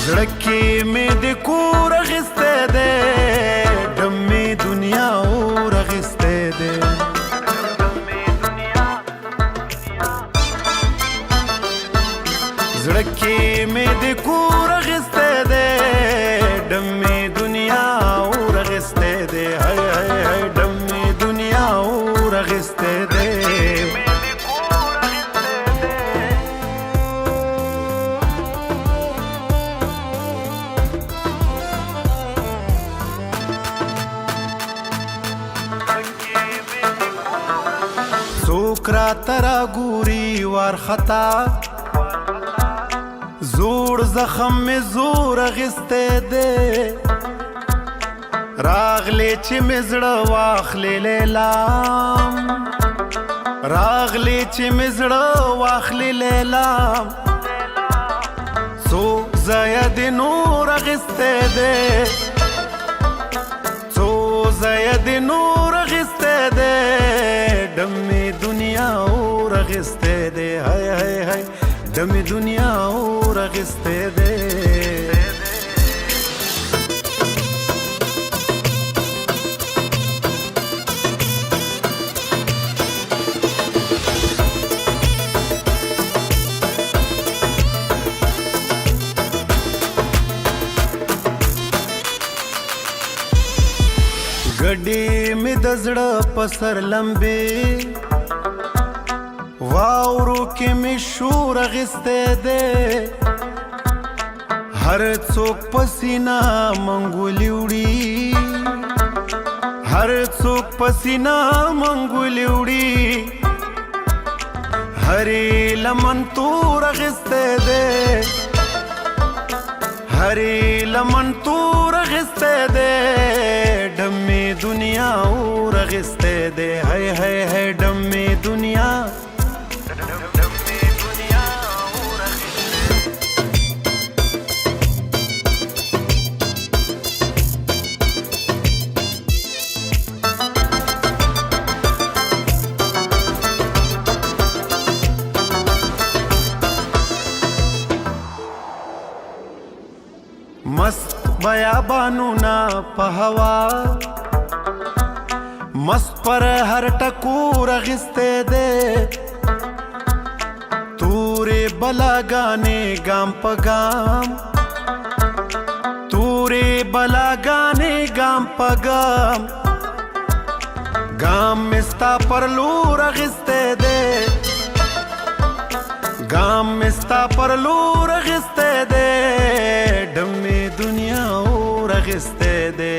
زړه کې مې د کور اخیستی دی ډم مې دنیا اور اخیستی دی زړه کې مې د کور اخیستی دی ډم مې دنیا اور اخیستی دی هی هی هی ډم مې دنیا اور اخیستی دی څوک راته راګوري وارخطا زوړ زخم مې زور اخیستی دی راغلی چې مې زړه واخلې لیلام راغلی چې مې زړه واخلې لیلام څو ځایه د نور اخیستی دی څو ځایه د نور اخیستی دی ډم مې دنیا اور اخیستی دی هی هی هی ډم مې دنیا اور اخیستی دی ګډې مې د زړه په سر لمبې واورو کې مې شور اخیستی دی هر څوک په سینه منګولي وړي هر څوک په سینه منګولي وړي هرې لمن تور اخیستی دی هرې لمن تور اخیستی دی ډم مې دنیا اور اخیستی دی هی هی هی ډم مې دنیا مست بیابانونه په هوا مست پر هر ټکور اخیستی دی تورې بلاګانې ګام په ګام تورې بلاګانې ګام په ګام ګام مې ستا پر لور اخیستی دی ګام مې ستا پر لور اخیستی دی ډم مې دنیا اور اخیستی دی